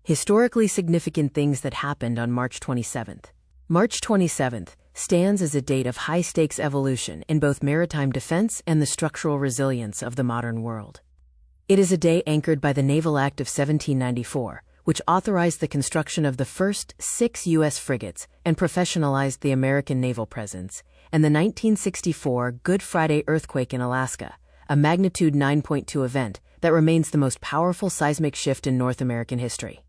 Historically significant things that happened on March 27th. March 27th stands as a date of high-stakes evolution in both maritime defense and the structural resilience of the modern world. It is a day anchored by the Naval Act of 1794, which authorized the construction of the first 6 U.S. frigates and professionalized the American naval presence, and the 1964 Good Friday earthquake in Alaska, a magnitude 9.2 event that remains the most powerful seismic shift in North American history.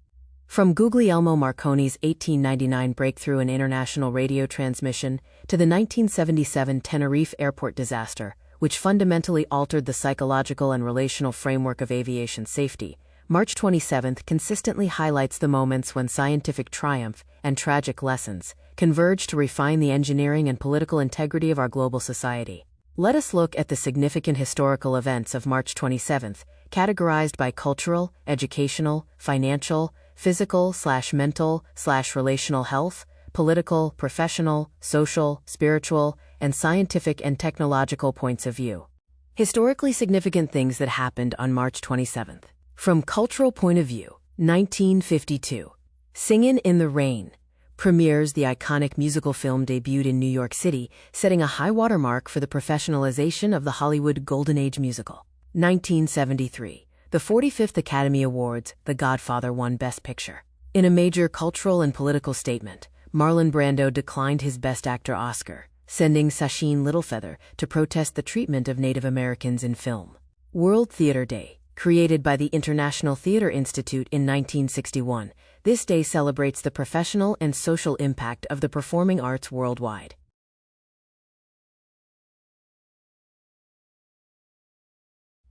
From Guglielmo Marconi's 1899 breakthrough in international radio transmission to the 1977 Tenerife airport disaster, which fundamentally altered the psychological and relational framework of aviation safety, March 27th consistently highlights the moments when scientific triumph and tragic lessons converge to refine the engineering and political integrity of our global society. Let us look at the significant historical events of March 27th, categorized by cultural, educational, financial, physical/mental/relational health, political, professional, social, spiritual, and scientific and technological points of view. Historically significant things that happened on March 27th. From cultural point of view, 1952. Singin' in the Rain premieres. The iconic musical film debuted in New York City, setting a high watermark for the professionalization of the Hollywood Golden Age musical. 1973. The 45th Academy Awards, The Godfather won Best Picture. In a major cultural and political statement, Marlon Brando declined his Best Actor Oscar, sending Sacheen Littlefeather to protest the treatment of Native Americans in film. World Theater Day, created by the International Theater Institute in 1961, this day celebrates the professional and social impact of the performing arts worldwide.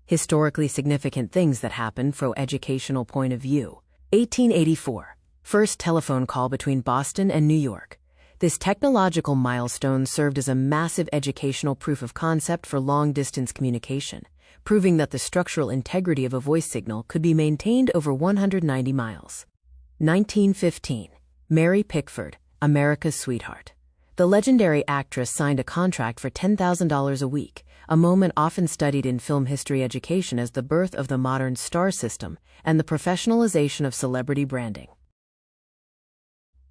Historically significant things that happened from educational point of view. 1884. First telephone call between Boston and New York. This technological milestone served as a massive educational proof of concept for long-distance communication, proving that the structural integrity of a voice signal could be maintained over 190 miles. 1915. Mary Pickford, America's Sweetheart. The legendary actress signed a contract for $10,000 a week, a moment often studied in film history education as the birth of the modern star system and the professionalization of celebrity branding.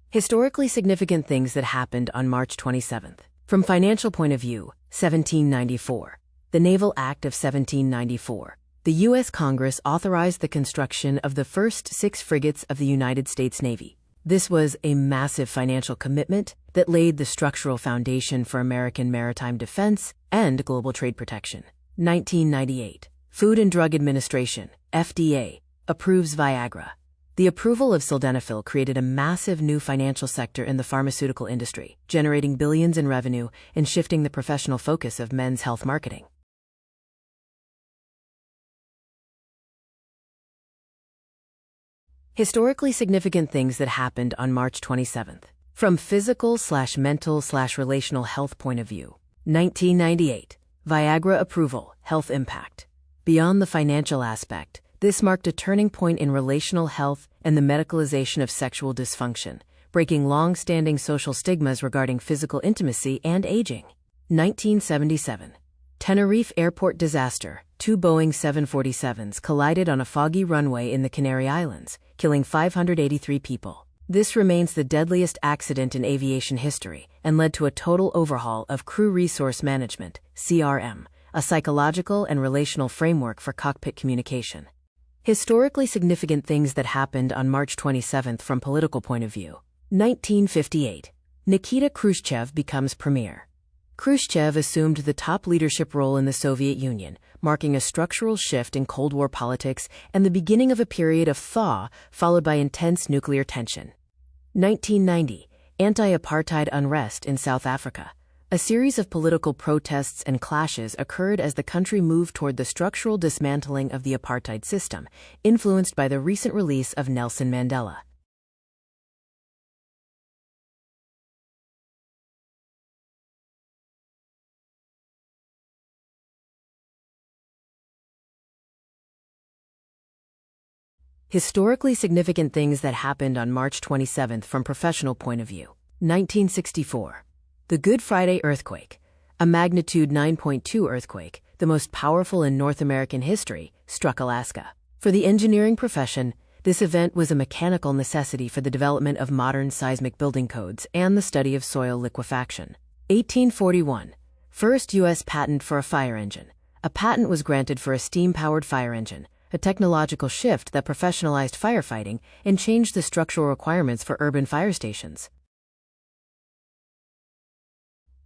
Historically significant things that happened on March 27th. From financial point of view, 1794. The Naval Act of 1794. The U.S. Congress authorized the construction of the first 6 frigates of the United States Navy. This was a massive financial commitment that laid the structural foundation for American maritime defense and global trade protection. 1998. Food and Drug Administration, FDA, approves Viagra. The approval of sildenafil created a massive new financial sector in the pharmaceutical industry, generating billions in revenue and shifting the professional focus of men's health marketing. Historically significant things that happened on March 27th. From physical/mental/relational health point of view. 1998. Viagra approval, health impact. Beyond the financial aspect, this marked a turning point in relational health and the medicalization of sexual dysfunction, breaking long-standing social stigmas regarding physical intimacy and aging. 1977. Tenerife airport disaster. 2 Boeing 747s collided on a foggy runway in the Canary Islands, killing 583 people. This remains the deadliest accident in aviation history and led to a total overhaul of crew resource management, CRM, a psychological and relational framework for cockpit communication. Historically significant things that happened on March 27th from political point of view. 1958. Nikita Khrushchev becomes premier. Khrushchev assumed the top leadership role in the Soviet Union, marking a structural shift in Cold War politics and the beginning of a period of thaw followed by intense nuclear tension. 1990. Anti-apartheid unrest in South Africa. A series of political protests and clashes occurred as the country moved toward the structural dismantling of the apartheid system, influenced by the recent release of Nelson Mandela. Historically significant things that happened on March 27th from professional point of view. 1964. The Good Friday earthquake, a magnitude 9.2 earthquake, the most powerful in North American history, struck Alaska. For the engineering profession, This event was a mechanical necessity for the development of modern seismic building codes and the study of soil liquefaction. 1841. First U.S. patent for a fire engine. A patent was granted for a steam-powered fire engine, a technological shift that professionalized firefighting and changed the structural requirements for urban fire stations.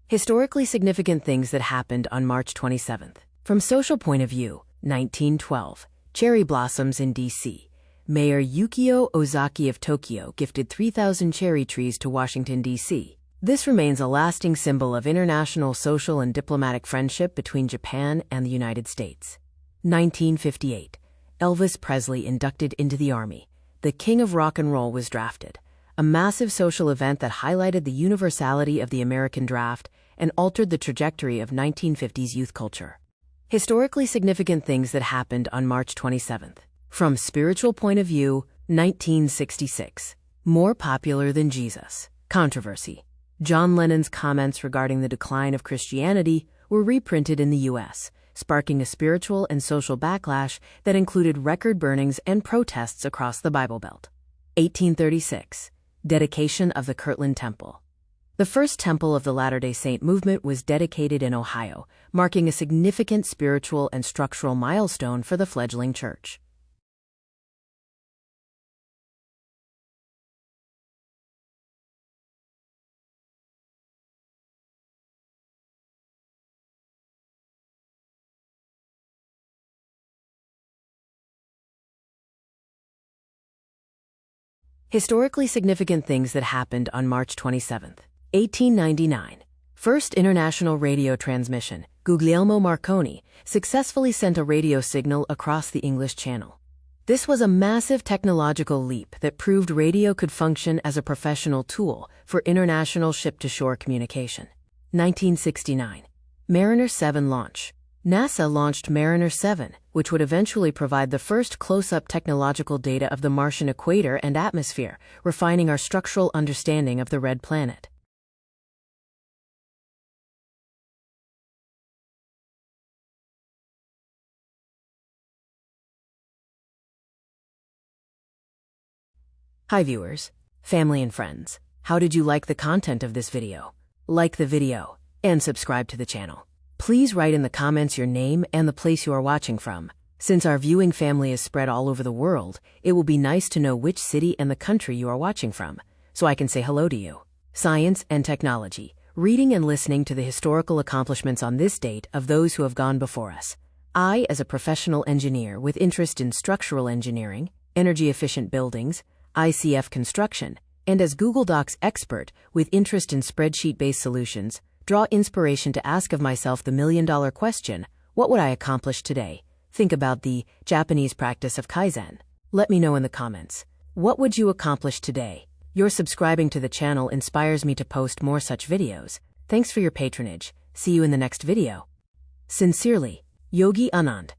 Historically significant things that happened on March 27th. From social point of view, 1912. Cherry blossoms in D.C. Mayor Yukio Ozaki of Tokyo gifted 3,000 cherry trees to Washington, D.C. This remains a lasting symbol of international social and diplomatic friendship between Japan and the United States. 1958. Elvis Presley inducted into the Army. The King of Rock and Roll was drafted, a massive social event that highlighted the universality of the American draft and altered the trajectory of 1950s youth culture. Historically significant things that happened on March 27th. From spiritual point of view, 1966. More popular than Jesus. Controversy. John Lennon's comments regarding the decline of Christianity were reprinted in the U.S., sparking a spiritual and social backlash that included record burnings and protests across the Bible Belt. 1836. Dedication of the Kirtland Temple. The first temple of the Latter-day Saint movement was dedicated in Ohio, marking a significant spiritual and structural milestone for the fledgling church. Historically significant things that happened on March 27th. 1899. First international radio transmission. Guglielmo Marconi successfully sent a radio signal across the English Channel. This was a massive technological leap that proved radio could function as a professional tool for international ship-to-shore communication. 1969. Mariner 7 launch. NASA launched Mariner 7, which would eventually provide the first close-up technological data of the Martian equator and atmosphere, refining our structural understanding of the red planet. Hi viewers, family and friends. How did you like the content of this video? Like the video and subscribe to the channel. Please write in the comments your name and the place you are watching from. Since our viewing family is spread all over the world, it will be nice to know which city and the country you are watching from, so I can say hello to you. Science and technology, reading and listening to the historical accomplishments on this date of those who have gone before us. I, as a professional engineer with interest in structural engineering, energy-efficient buildings, ICF construction, and as Google Docs expert with interest in spreadsheet-based solutions, draw inspiration to ask of myself the million-dollar question, what would I accomplish today? Think about the Japanese practice of Kaizen. Let me know in the comments. What would you accomplish today? Your subscribing to the channel inspires me to post more such videos. Thanks for your patronage. See you in the next video. Sincerely, Yogi Anand.